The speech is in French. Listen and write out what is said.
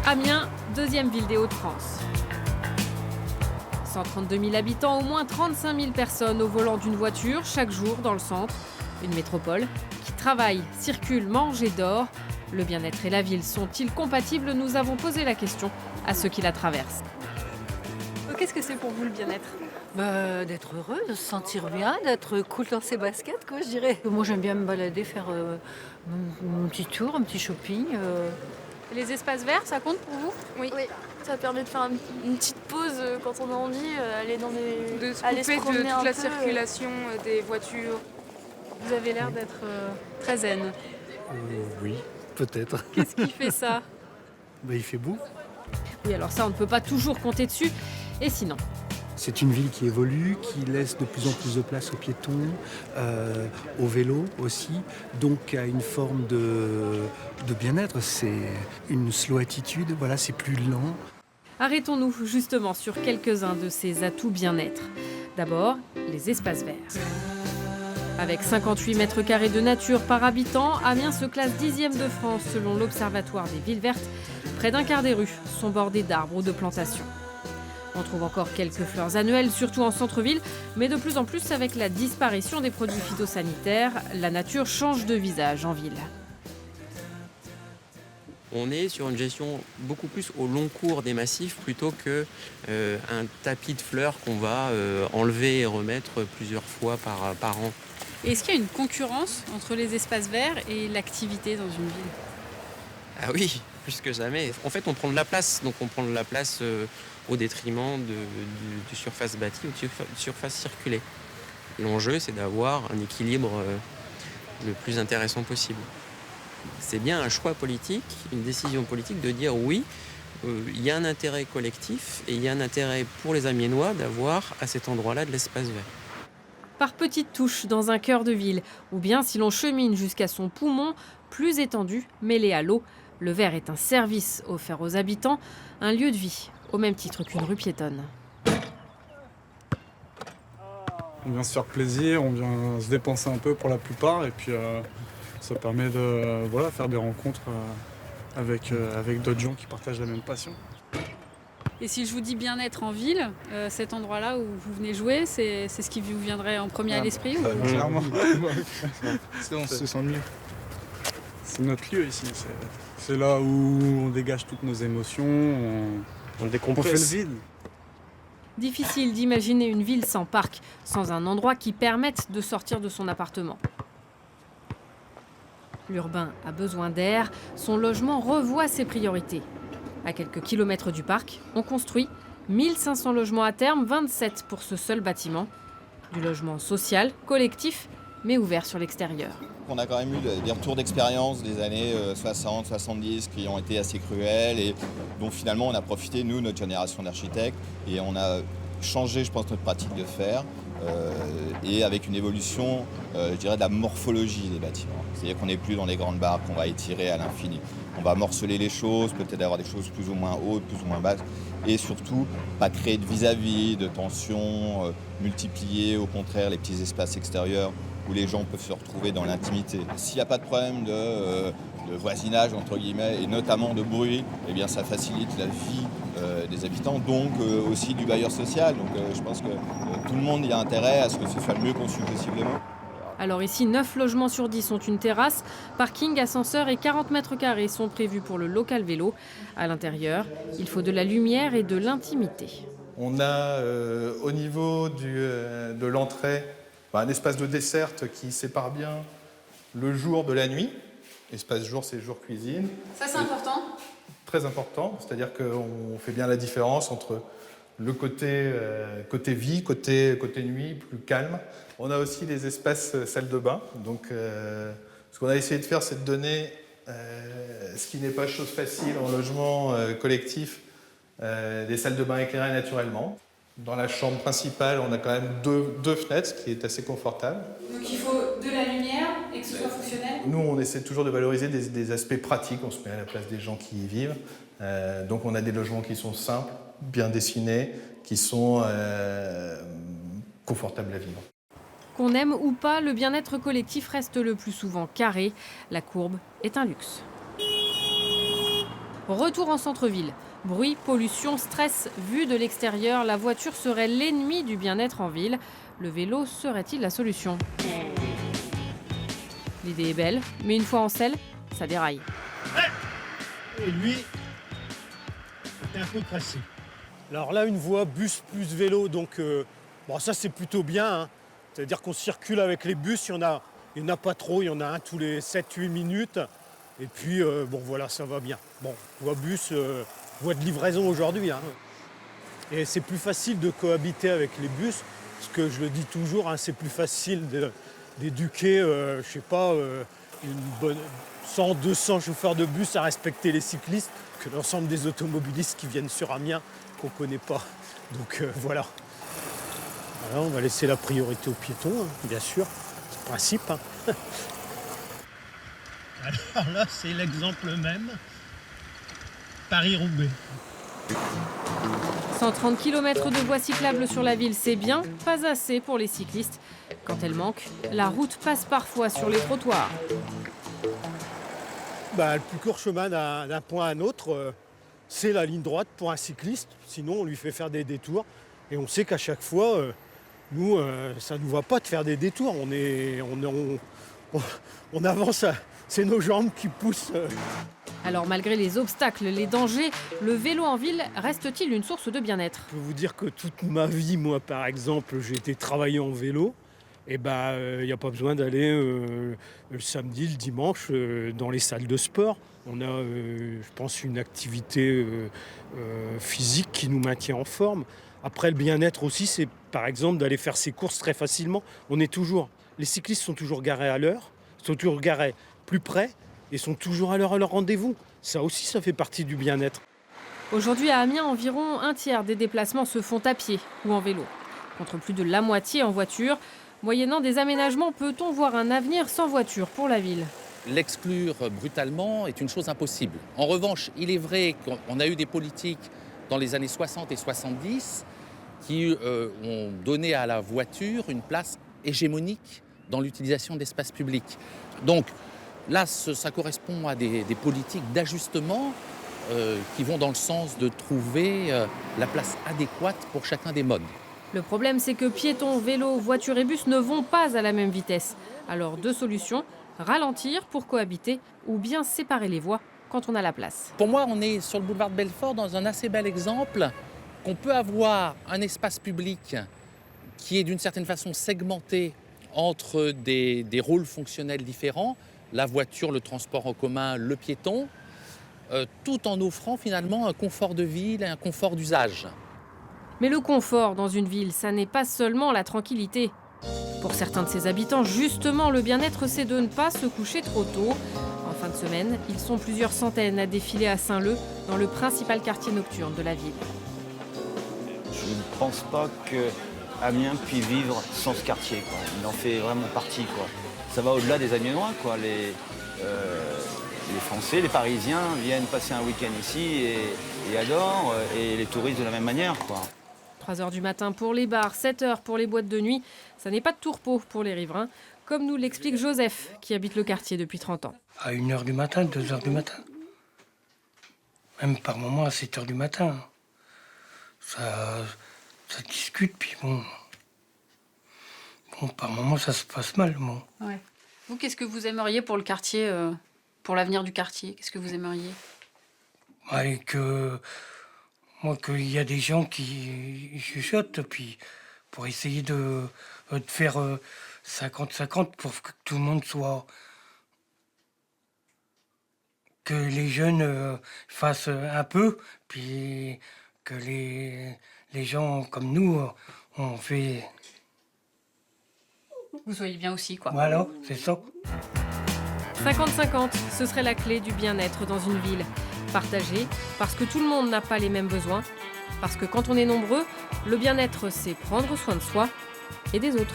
Amiens, deuxième ville des Hauts-de-France. 132 000 habitants, au moins 35 000 personnes au volant d'une voiture chaque jour dans le centre. Une métropole qui travaille, circule, mange et dort. Le bien-être et la ville sont-ils compatibles? Nous avons posé la question à ceux qui la traversent. Qu'est-ce que c'est pour vous le bien-être? D'être heureux, de se sentir bien, d'être cool dans ses baskets, quoi, je dirais. Moi, j'aime bien me balader, faire mon petit tour, un petit shopping. Les espaces verts, ça compte pour vous? Oui. Ça permet de faire une petite pause quand on a envie, aller dans des... De se aller se couper promener de un toute la peu, circulation des voitures. Vous avez l'air d'être très zen. Oui, peut-être. Qu'est-ce qui fait ça? Il fait beau. Oui, alors ça, on ne peut pas toujours compter dessus. Et sinon? C'est une ville qui évolue, qui laisse de plus en plus de place aux piétons, au vélo aussi, donc à une forme de bien-être. C'est une slow attitude, voilà, c'est plus lent. Arrêtons-nous justement sur quelques-uns de ces atouts bien-être. D'abord, les espaces verts. Avec 58 mètres carrés de nature par habitant, Amiens se classe 10e de France selon l'Observatoire des villes vertes. Près d'un quart des rues sont bordées d'arbres ou de plantations. On trouve encore quelques fleurs annuelles, surtout en centre-ville, mais de plus en plus avec la disparition des produits phytosanitaires, la nature change de visage en ville. On est sur une gestion beaucoup plus au long cours des massifs plutôt qu'un tapis de fleurs qu'on va enlever et remettre plusieurs fois par an. Est-ce qu'il y a une concurrence entre les espaces verts et l'activité dans une ville? Ah oui, plus que jamais. En fait, on prend de la place, donc on prend de la place au détriment du surface bâtie ou de surface circulée. L'enjeu, c'est d'avoir un équilibre le plus intéressant possible. C'est bien un choix politique, une décision politique de dire oui, il y a un intérêt collectif et il y a un intérêt pour les Amiénois d'avoir à cet endroit-là de l'espace vert. Par petites touches dans un cœur de ville, ou bien si l'on chemine jusqu'à son poumon, plus étendu, mêlé à l'eau, le vert est un service offert aux habitants, un lieu de vie, au même titre qu'une rue piétonne. On vient se faire plaisir, on vient se dépenser un peu pour la plupart, et puis ça permet de faire des rencontres avec d'autres gens qui partagent la même passion. Et si je vous dis bien-être en ville, cet endroit-là où vous venez jouer, c'est ce qui vous viendrait en premier à l'esprit? Clairement. On se sent mieux. C'est notre lieu ici. C'est là où on dégage toutes nos émotions, on fait le vide. Difficile d'imaginer une ville sans parc, sans un endroit qui permette de sortir de son appartement. L'urbain a besoin d'air, son logement revoit ses priorités. À quelques kilomètres du parc, on construit 1500 logements à terme, 27 pour ce seul bâtiment. Du logement social, collectif, mais ouvert sur l'extérieur. On a quand même eu des retours d'expérience des années 60, 70 qui ont été assez cruels et dont finalement on a profité, nous, notre génération d'architectes, et on a changé, je pense, notre pratique de faire et avec une évolution, je dirais, de la morphologie des bâtiments. C'est-à-dire qu'on n'est plus dans les grandes barres qu'on va étirer à l'infini. On va morceler les choses, peut-être avoir des choses plus ou moins hautes, plus ou moins basses, et surtout pas créer de vis-à-vis, de tensions, multiplier au contraire les petits espaces extérieurs où les gens peuvent se retrouver dans l'intimité. S'il n'y a pas de problème de voisinage, entre guillemets, et notamment de bruit, eh bien ça facilite la vie des habitants, donc aussi du bailleur social. Donc je pense que tout le monde y a intérêt à ce que ce soit le mieux conçu possiblement. Alors ici, 9 logements sur 10 ont une terrasse, parking, ascenseur et 40 mètres carrés sont prévus pour le local vélo. À l'intérieur, il faut de la lumière et de l'intimité. On a au niveau de l'entrée un espace de desserte qui sépare bien le jour de la nuit. Espace jour, c'est jour cuisine. Ça, c'est important? Très important, c'est-à-dire qu'on fait bien la différence entre le côté vie, côté nuit, plus calme. On a aussi les espaces salle de bain. Donc, ce qu'on a essayé de faire, c'est de donner, ce qui n'est pas chose facile en logement collectif, des salles de bain éclairées naturellement. Dans la chambre principale, on a quand même deux fenêtres, ce qui est assez confortable. Donc il faut de la lumière et que ce soit fonctionnel? Nous, on essaie toujours de valoriser des aspects pratiques. On se met à la place des gens qui y vivent. Donc on a des logements qui sont simples, bien dessinés, qui sont confortables à vivre. Qu'on aime ou pas, le bien-être collectif reste le plus souvent carré. La courbe est un luxe. Retour en centre-ville. Bruit, pollution, stress. Vu de l'extérieur, la voiture serait l'ennemi du bien-être en ville. Le vélo serait-il la solution? L'idée est belle, mais une fois en selle, ça déraille. Et lui, c'est un peu tracé. Alors là, une voie bus plus vélo, donc bon, ça c'est plutôt bien. Hein. C'est-à-dire qu'on circule avec les bus, il n'y en a pas trop, il y en a un tous les 7-8 minutes. Et puis, bon voilà, ça va bien. Bon, voie bus, voie de livraison aujourd'hui. Hein. Et c'est plus facile de cohabiter avec les bus, parce que je le dis toujours, hein, c'est plus facile d'éduquer, je sais pas, une bonne 100-200 chauffeurs de bus à respecter les cyclistes que l'ensemble des automobilistes qui viennent sur Amiens qu'on ne connaît pas. Donc voilà. On va laisser la priorité aux piétons, hein, bien sûr, c'est le principe. Hein. Alors là, c'est l'exemple même. Paris-Roubaix. 130 km de voies cyclables sur la ville, c'est bien, pas assez pour les cyclistes. Quand elle manque, la route passe parfois sur les trottoirs. Le plus court chemin d'un point à un autre, c'est la ligne droite pour un cycliste. Sinon, on lui fait faire des détours. Et on sait qu'à chaque fois, nous, ça ne nous va pas de faire des détours. On avance, c'est nos jambes qui poussent. Alors malgré les obstacles, les dangers, le vélo en ville reste-t-il une source de bien-être? Je peux vous dire que toute ma vie, moi par exemple, j'ai été travailler en vélo. Et il n'y a pas besoin d'aller le samedi, le dimanche dans les salles de sport. On a, je pense, une activité physique qui nous maintient en forme. Après, le bien-être aussi, c'est par exemple d'aller faire ses courses très facilement. Les cyclistes sont toujours garés à l'heure, sont toujours garés plus près et sont toujours à leur rendez-vous. Ça aussi, ça fait partie du bien-être. Aujourd'hui, à Amiens, environ un tiers des déplacements se font à pied ou en vélo, contre plus de la moitié en voiture. Moyennant des aménagements, peut-on voir un avenir sans voiture pour la ville? L'exclure brutalement est une chose impossible. En revanche, il est vrai qu'on a eu des politiques dans les années 60 et 70 qui ont donné à la voiture une place hégémonique dans l'utilisation de l'espace public. Donc là, ça correspond à des politiques d'ajustement qui vont dans le sens de trouver la place adéquate pour chacun des modes. Le problème, c'est que piétons, vélos, voitures et bus ne vont pas à la même vitesse. Alors deux solutions, ralentir pour cohabiter ou bien séparer les voies quand on a la place. Pour moi, on est sur le boulevard de Belfort dans un assez bel exemple qu'on peut avoir un espace public qui est d'une certaine façon segmenté entre des rôles fonctionnels différents, la voiture, le transport en commun, le piéton, tout en offrant finalement un confort de ville et un confort d'usage. Mais le confort dans une ville, ça n'est pas seulement la tranquillité. Pour certains de ses habitants, justement, le bien-être, c'est de ne pas se coucher trop tôt. En fin de semaine, ils sont plusieurs centaines à défiler à Saint-Leu, dans le principal quartier nocturne de la ville. Je ne pense pas qu'Amiens puisse vivre sans ce quartier, quoi. Il en fait vraiment partie, quoi. Ça va au-delà des Amiénois, quoi. Les Français, les Parisiens viennent passer un week-end ici et adorent, et les touristes de la même manière, quoi. 3h du matin pour les bars, 7h pour les boîtes de nuit. Ça n'est pas de tourpeau pour les riverains, comme nous l'explique Joseph, qui habite le quartier depuis 30 ans. À 1h du matin, 2h du matin. Même par moment à 7h du matin. Ça discute, puis bon, par moment ça se passe mal. Bon. Ouais. Vous, qu'est-ce que vous aimeriez pour le quartier, pour l'avenir du quartier? Qu'est-ce que vous aimeriez? Qu'il y a des gens qui chuchotent, puis pour essayer de faire 50-50 pour que tout le monde soit... Que les jeunes fassent un peu, puis que les gens comme nous, on fait... Vous soyez bien aussi, quoi. Voilà, c'est ça. 50-50, ce serait la clé du bien-être dans une ville. Partager, parce que tout le monde n'a pas les mêmes besoins. Parce que quand on est nombreux, le bien-être, c'est prendre soin de soi et des autres.